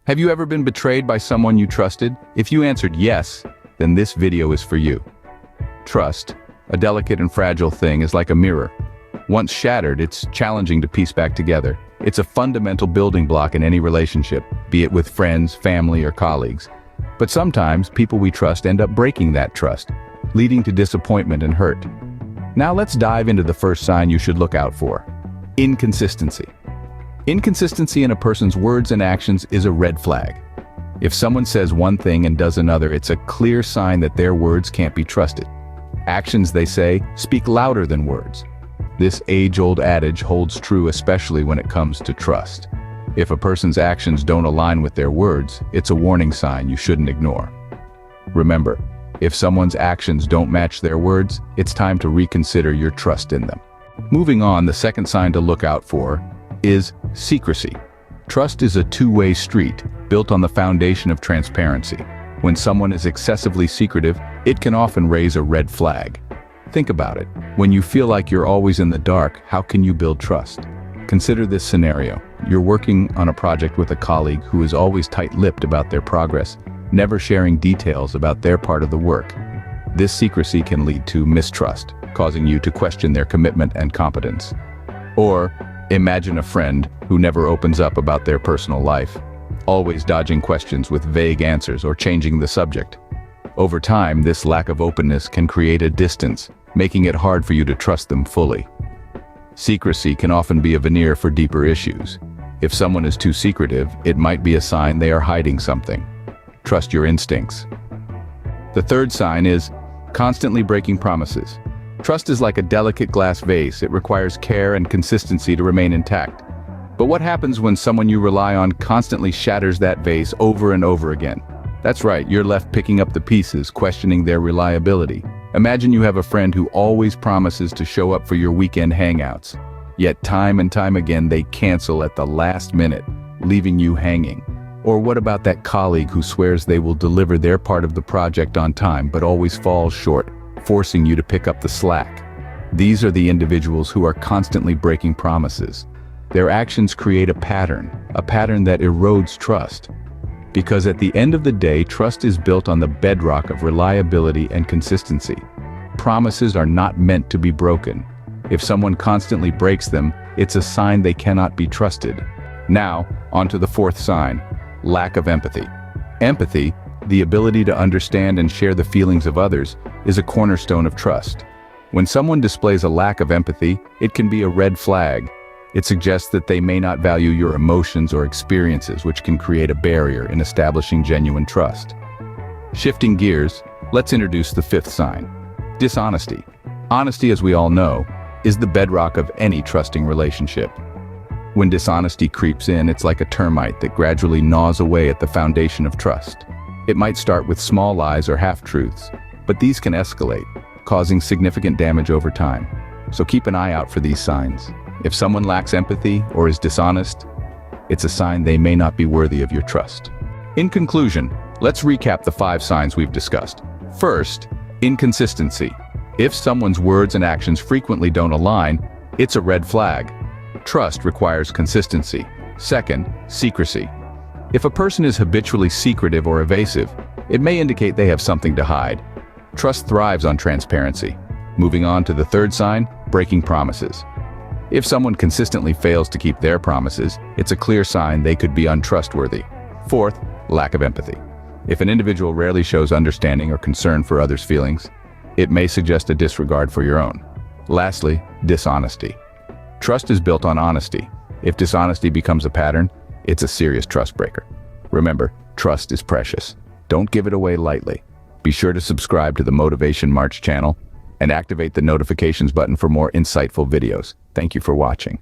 Have you ever been betrayed by someone you trusted? If you answered yes, then this video is for you. Trust, a delicate and fragile thing, is like a mirror. Once shattered, it's challenging to piece back together. It's a fundamental building block in any relationship, be it with friends, family, or colleagues. But sometimes, people we trust end up breaking that trust, leading to disappointment and hurt. Now let's dive into the first sign you should look out for. Inconsistency. Inconsistency in a person's words and actions is a red flag. If someone says one thing and does another, it's a clear sign that their words can't be trusted. Actions, they say, speak louder than words. This age-old adage holds true especially when it comes to trust. If a person's actions don't align with their words, it's a warning sign you shouldn't ignore. Remember, if someone's actions don't match their words, it's time to reconsider your trust in them. Moving on, the second sign to look out for is secrecy. Trust is a two-way street, built on the foundation of transparency. When someone is excessively secretive, it can often raise a red flag. Think about it. When you feel like you're always in the dark, how can you build trust? Consider this scenario. You're working on a project with a colleague who is always tight-lipped about their progress, never sharing details about their part of the work. This secrecy can lead to mistrust, causing you to question their commitment and competence. Or, imagine a friend who never opens up about their personal life, always dodging questions with vague answers or changing the subject. Over time, this lack of openness can create a distance, making it hard for you to trust them fully. Secrecy can often be a veneer for deeper issues. If someone is too secretive, it might be a sign they are hiding something. Trust your instincts. The third sign is constantly breaking promises. Trust is like a delicate glass vase. It requires care and consistency to remain intact. But what happens when someone you rely on constantly shatters that vase over and over again? That's right, you're left picking up the pieces, questioning their reliability. Imagine you have a friend who always promises to show up for your weekend hangouts. Yet time and time again they cancel at the last minute, leaving you hanging. Or what about that colleague who swears they will deliver their part of the project on time but always falls short, forcing you to pick up the slack? These are the individuals who are constantly breaking promises. Their actions create a pattern that erodes trust. Because at the end of the day, trust is built on the bedrock of reliability and consistency. Promises are not meant to be broken. If someone constantly breaks them, it's a sign they cannot be trusted. Now, on to the fourth sign, lack of empathy. Empathy, the ability to understand and share the feelings of others, is a cornerstone of trust. When someone displays a lack of empathy, it can be a red flag. It suggests that they may not value your emotions or experiences, which can create a barrier in establishing genuine trust. Shifting gears, let's introduce the fifth sign, dishonesty. Honesty, as we all know, is the bedrock of any trusting relationship. When dishonesty creeps in, it's like a termite that gradually gnaws away at the foundation of trust. It might start with small lies or half-truths, but these can escalate, causing significant damage over time. So keep an eye out for these signs. If someone lacks empathy or is dishonest, it's a sign they may not be worthy of your trust. In conclusion, let's recap the 5 signs we've discussed. First, inconsistency. If someone's words and actions frequently don't align, it's a red flag. Trust requires consistency. Second, secrecy. If a person is habitually secretive or evasive, it may indicate they have something to hide. Trust thrives on transparency. Moving on to the third sign, breaking promises. If someone consistently fails to keep their promises, it's a clear sign they could be untrustworthy. Fourth, lack of empathy. If an individual rarely shows understanding or concern for others' feelings, it may suggest a disregard for your own. Lastly, dishonesty. Trust is built on honesty. If dishonesty becomes a pattern, it's a serious trust breaker. Remember, trust is precious. Don't give it away lightly. Be sure to subscribe to the Motivation March channel and activate the notifications button for more insightful videos. Thank you for watching.